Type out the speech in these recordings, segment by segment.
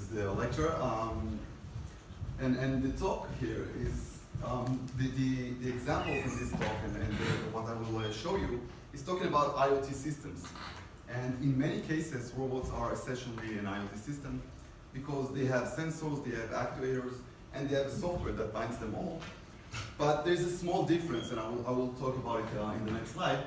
is the lecture. And the talk here is the example from this talk and what I will show you is talking about IoT systems. And in many cases, robots are essentially an IoT system because they have sensors, they have actuators, and they have a software that binds them all. But there's a small difference, and I will talk about it in the next slide.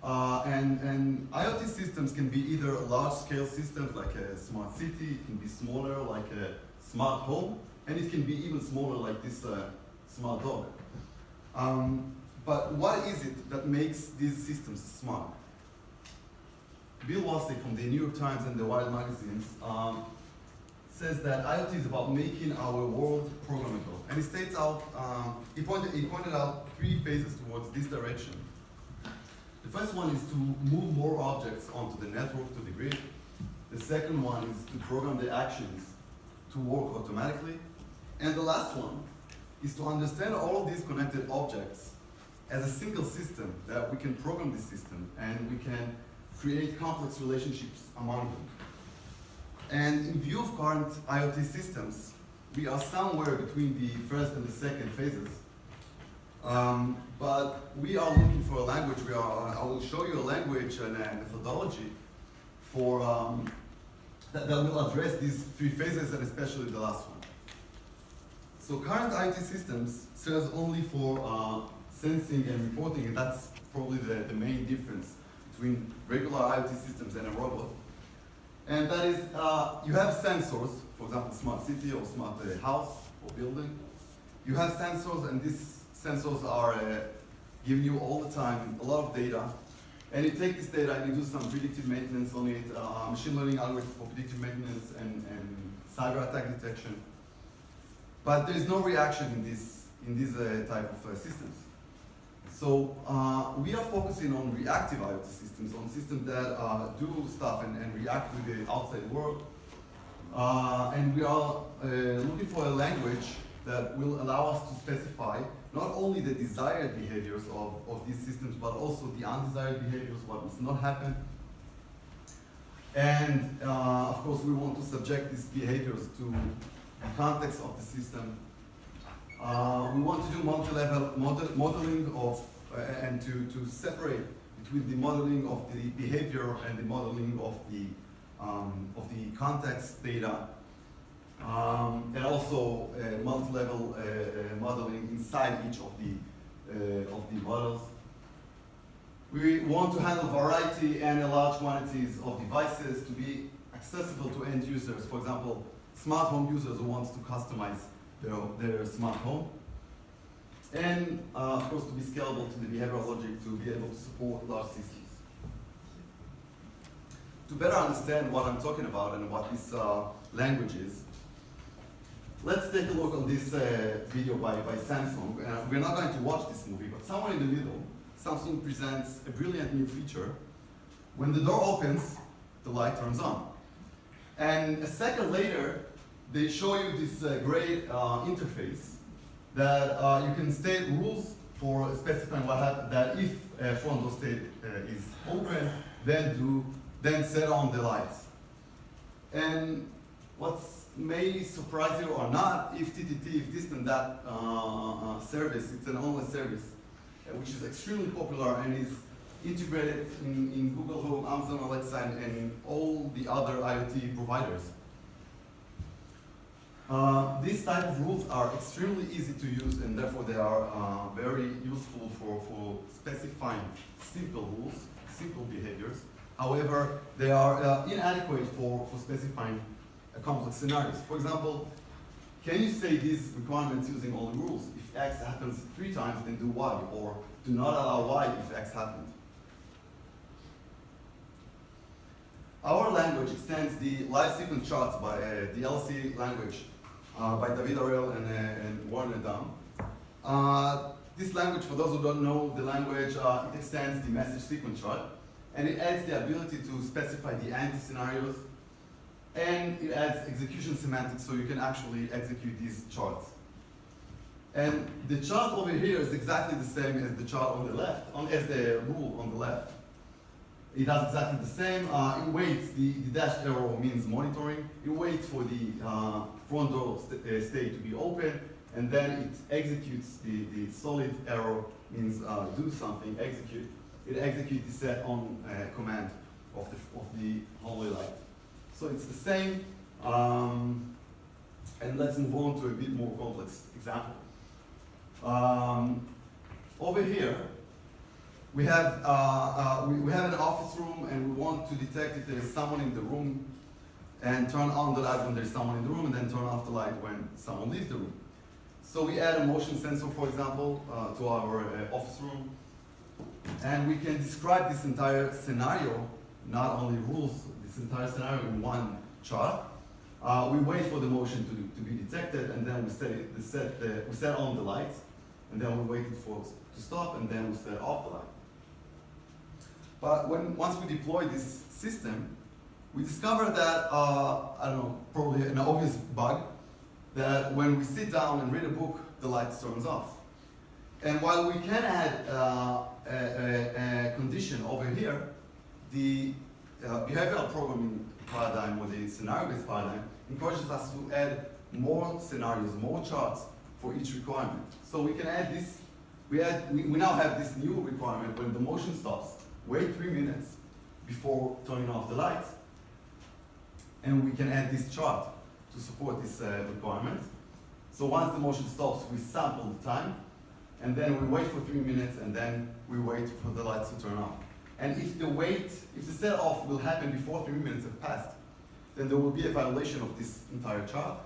And IoT systems can be either large-scale systems like a smart city, it can be smaller like a smart home, and it can be even smaller like this smart dog. But what is it that makes these systems smart? Bill Wassick from the New York Times and the Wired magazines says that IoT is about making our world programmable. And he states out, he pointed out 3 phases towards this direction. The first one is to move more objects onto the network, to the grid. The second one is to program the actions to work automatically. And the last one is to understand all of these connected objects as a single system, that we can program the system and we can create complex relationships among them. And in view of current IoT systems, we are somewhere between the first and the second phases. But we are looking for a language. I will show you a language and a methodology for that will address these 3 phases and especially the last one. So current IoT systems serves only for sensing and reporting, and that's probably the main difference between regular IoT systems and a robot. And that is, you have sensors, for example, smart city or smart house or building. You have sensors, and these sensors are giving you all the time a lot of data. And you take this data and you do some predictive maintenance on it, machine learning algorithms for predictive maintenance and cyber attack detection. But there is no reaction in these type of systems. So we are focusing on reactive IoT systems, on systems that do stuff and react with the outside world. And we are looking for a language that will allow us to specify not only the desired behaviors of these systems, but also the undesired behaviors, what must not happen. And of course, we want to subject these behaviors to the context of the system. We want to do multi-level modeling of, and to separate between the modeling of the behavior and the modeling of the context data, and also multi-level modeling inside each of the models. We want to handle variety and large quantities of devices to be accessible to end users. For example, smart home users who want to customize their smart home. And of course, to be scalable to the behavioral logic to be able to support large systems. To better understand what I'm talking about and what this language is, let's take a look on this video by Samsung. We're not going to watch this movie, but somewhere in the middle, Samsung presents a brilliant new feature. When the door opens, the light turns on. And a second later, they show you this great interface that you can state rules for specifying what happens, that if front door state is open, then set on the lights. And what's may surprise you or not, if TTT, if this and that service, it's an online service, which is extremely popular and is integrated in Google Home, Amazon Alexa, and all the other IoT providers. These type of rules are extremely easy to use, and therefore they are very useful for specifying simple rules, simple behaviors. However, they are inadequate for specifying complex scenarios. For example, can you say these requirements using all the rules? If X happens 3 times, then do Y, or do not allow Y if X happened. Our language extends the live sequence charts by the LC language by David Arel and Warren Adam. This language, for those who don't know the language, it extends the message sequence chart, and it adds the ability to specify the anti-scenarios, and it adds execution semantics so you can actually execute these charts. And the chart over here is exactly the same as the chart on the left, as the rule on the left. it does exactly the same. It waits, the dashed arrow means monitoring. It waits for the front door state to be open, and then it executes the solid arrow means do something, execute. It executes the set on command of the hallway light. So it's the same, and let's move on to a bit more complex example. Over here, we have an office room, and we want to detect if there is someone in the room, and turn on the light when there's someone in the room, and then turn off the light when someone leaves the room. So we add a motion sensor, for example, to our office room, and we can describe this entire scenario, not only rules, this entire scenario in one chart. We wait for the motion to be detected, and then we set on the lights, and then we wait for it to stop, and then we set off the light. But once we deploy this system, we discover that, I don't know, probably an obvious bug, that when we sit down and read a book, the light turns off. And while we can add a condition over here, the behavioral programming paradigm, or the scenario-based paradigm, encourages us to add more scenarios, more charts for each requirement. So we can add this, we now have this new requirement: when the motion stops, wait 3 minutes before turning off the lights, and we can add this chart to support this requirement. So once the motion stops, we sample the time, and then we wait for 3 minutes, and then we wait for the lights to turn off. And if the set off will happen before 3 minutes have passed, then there will be a violation of this entire chart,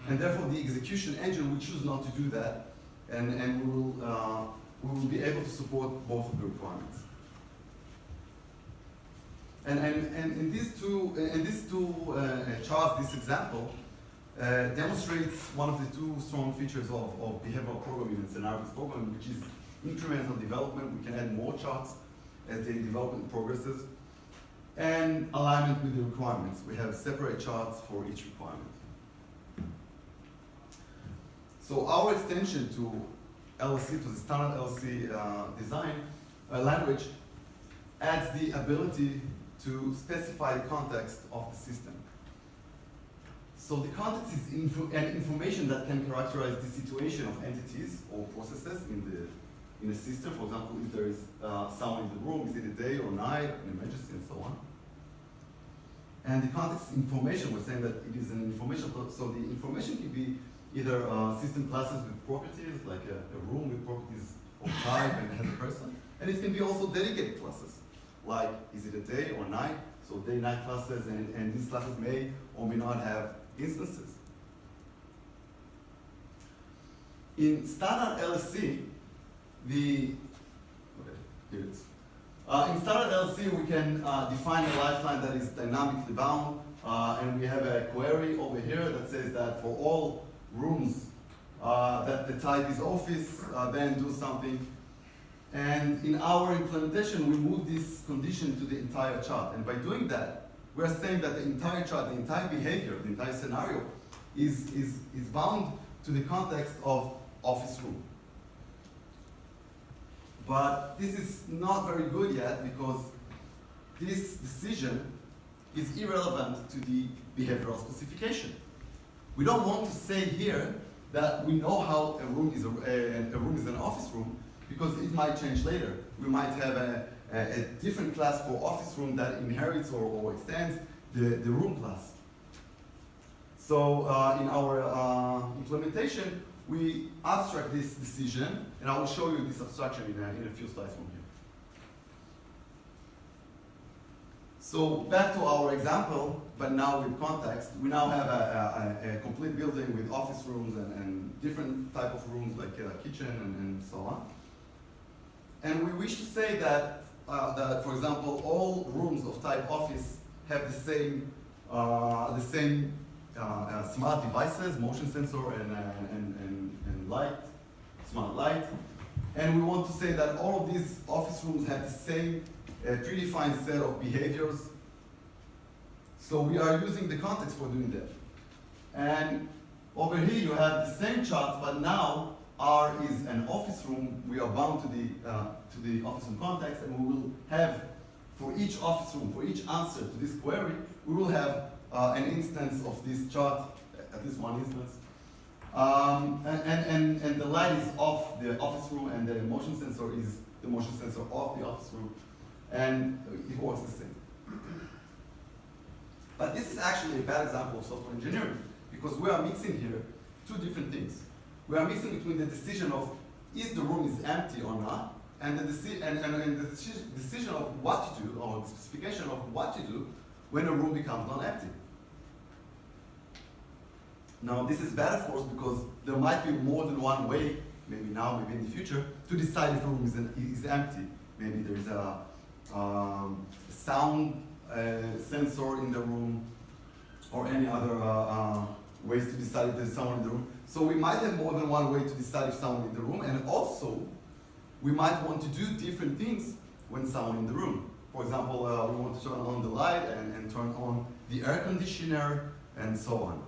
and therefore the execution engine will choose not to do that, and we will be able to support both of the requirements. And in these two charts, this example demonstrates one of the two strong features of behavioral programming and scenario-based programming, which is incremental development. We can add more charts as the development progresses, and alignment with the requirements. We have separate charts for each requirement. So our extension to LSC, to the standard LSC design language, adds the ability to specify the context of the system. So the context is information that can characterize the situation of entities or processes in a system. For example, if there is someone in the room, is it a day or night, an emergency, and so on. And the context information, we're saying that it is an information, so the information can be either system classes with properties, like a room with properties of type and has a person, and it can be also dedicated classes, like is it a day or night, so day-night classes, and these classes may or may not have instances. In standard LSC, in standard LSC, we can define a lifeline that is dynamically bound, and we have a query over here that says that for all rooms that the type is office, then do something. And in our implementation, we move this condition to the entire chart. And by doing that, we're saying that the entire chart, the entire behavior, the entire scenario is bound to the context of office room. But this is not very good yet, because this decision is irrelevant to the behavioral specification. We don't want to say here that we know how a room is an office room, because it might change later. We might have a different class for office room that inherits or extends the room class. So in our implementation, we abstract this decision, and I will show you this abstraction in a few slides from here. So back to our example, but now with context, we now have a complete building with office rooms and different type of rooms like kitchen and so on. And we wish to say that, for example, all rooms of type office have the same smart devices, motion sensor and light, smart light. And we want to say that all of these office rooms have the same predefined set of behaviors. So we are using the context for doing that. And over here you have the same chart, but now R is an office room. We are bound to the office room context, and we will have for each office room, for each answer to this query, we will have an instance of this chart, at least one instance. And the light is off the office room, and the motion sensor is the motion sensor of the office room, and it works the same. But this is actually a bad example of software engineering, because we are mixing here two different things. We are mixing between the decision of is the room is empty or not, and the decision of what to do, or the specification of what to do when a room becomes non-empty. Now, this is bad, of course, because there might be more than one way, maybe now, maybe in the future, to decide if a room is empty. Maybe there is a sound sensor in the room, or any other ways to decide if there's someone in the room. So we might have more than one way to decide if someone in the room, and also we might want to do different things when someone in the room. For example, we want to turn on the light and turn on the air conditioner and so on.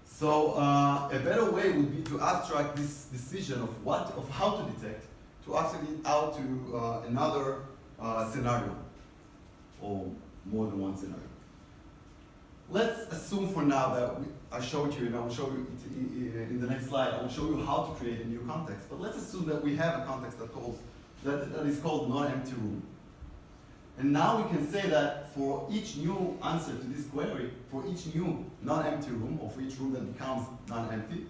So a better way would be to abstract this decision of how to detect to abstract it out to another scenario, or more than one scenario. Let's assume for now that I showed you, and I will show you it in the next slide, I will show you how to create a new context. But let's assume that we have a context that is called non-empty room. And now we can say that for each new answer to this query, for each new non-empty room, or for each room that becomes non-empty,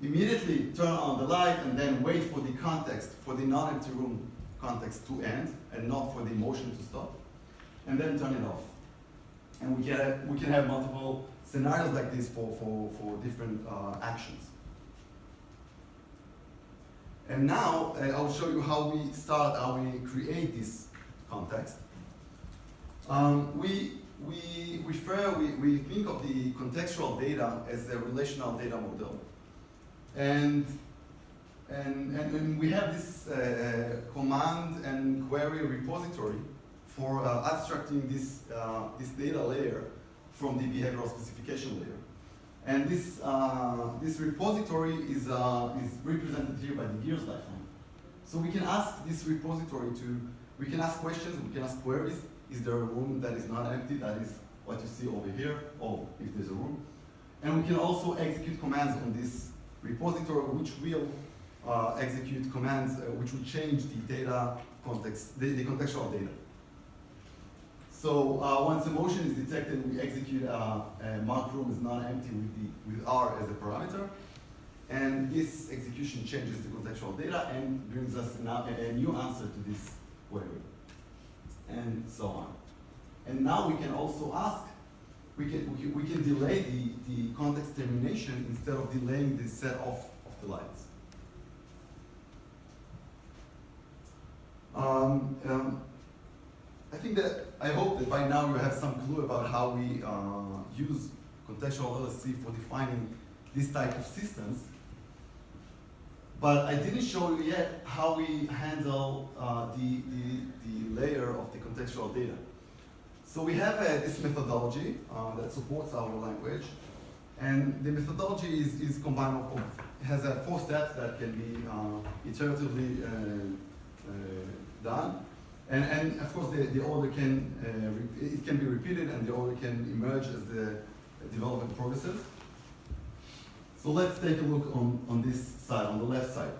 immediately turn on the light and then wait for the context, for the non-empty room context to end, and not for the motion to stop, and then turn it off. And we can have multiple scenarios like this for different actions. And now I'll show you how we create this context. We think of the contextual data as a relational data model. And we have this command and query repository for abstracting this data layer from the behavioral specification layer. And this repository is represented here by the gears diagram. So we can ask this repository we can ask questions, we can ask queries. Is there a room that is not empty? That is what you see over here, or if there's a room. And we can also execute commands on this repository, which will execute commands which will change the data context, the contextual data. So once a motion is detected, we execute mark room is not empty with R as a parameter. And this execution changes the contextual data and brings us now a new answer to this query, and so on. And now we can also ask, we can delay the context termination instead of delaying the set off of the lights. I hope that by now you have some clue about how we use contextual LSC for defining this type of systems. But I didn't show you yet how we handle the layer of the contextual data. So we have this methodology that supports our language. And the methodology is combined of, has 4 steps that can be iteratively done. And of course, the order it can be repeated, and the order can emerge as the development progresses. So let's take a look on this side, on the left side.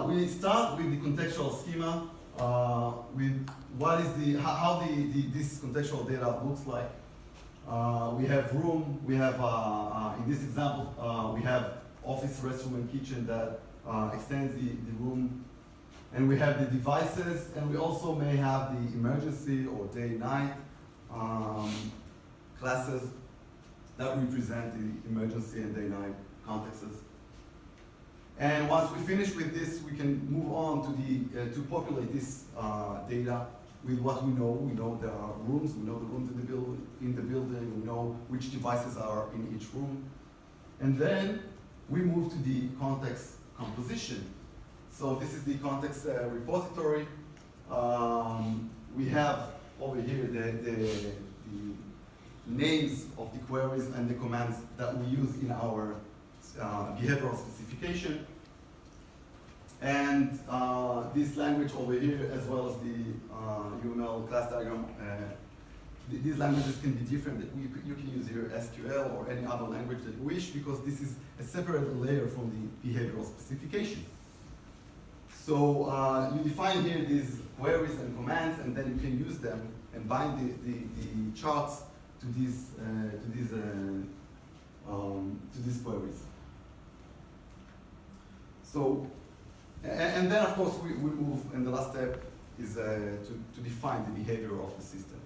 We start with the contextual schema, with what is how this contextual data looks like. We have room. We have in this example we have office, restroom, and kitchen that extends the room, and we have the devices, and we also may have the emergency or day-night classes that represent the emergency and day-night contexts. And once we finish with this, we can move on to to populate this data with what we know. We know there are rooms. We know the rooms in the building. We know which devices are in each room, and then we move to the context composition. So this is the context repository. We have over here the names of the queries and the commands that we use in our behavioral specification. And this language over here, as well as the UML class diagram, these languages can be different. You can use here SQL or any other language that you wish, because this is a separate layer from the behavioral specification. So you define here these queries and commands, and then you can use them and bind the charts to these queries. So, and then of course we move, and the last step is to define the behavior of the system.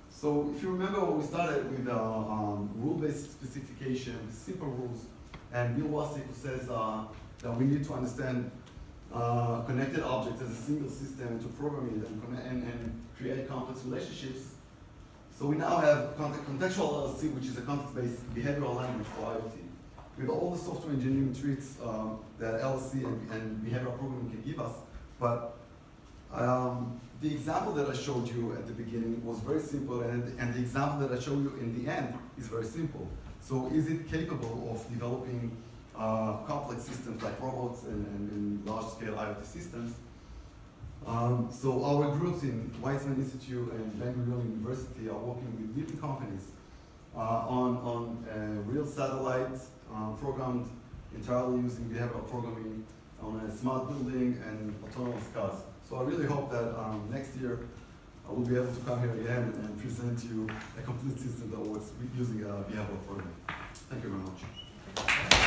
So if you remember when we started with rule-based specification, simple rules, and Elyasaf says that we need to understand connected objects as a single system to program it and create complex relationships. So we now have contextual LLC, which is a context-based behavioral language for IoT, with all the software engineering tricks that LLC and behavioral programming can give us. But the example that I showed you at the beginning was very simple, and the example that I showed you in the end is very simple. So is it capable of developing complex systems like robots and large-scale IoT systems? So our groups in Weiss Institute and Ben-Gurion University are working with leading companies on real satellites programmed entirely using behavioral programming on a smart building and autonomous cars. So I really hope that next year I will be able to come here again and present you a complete system that works using behavioral programming. Thank you very much.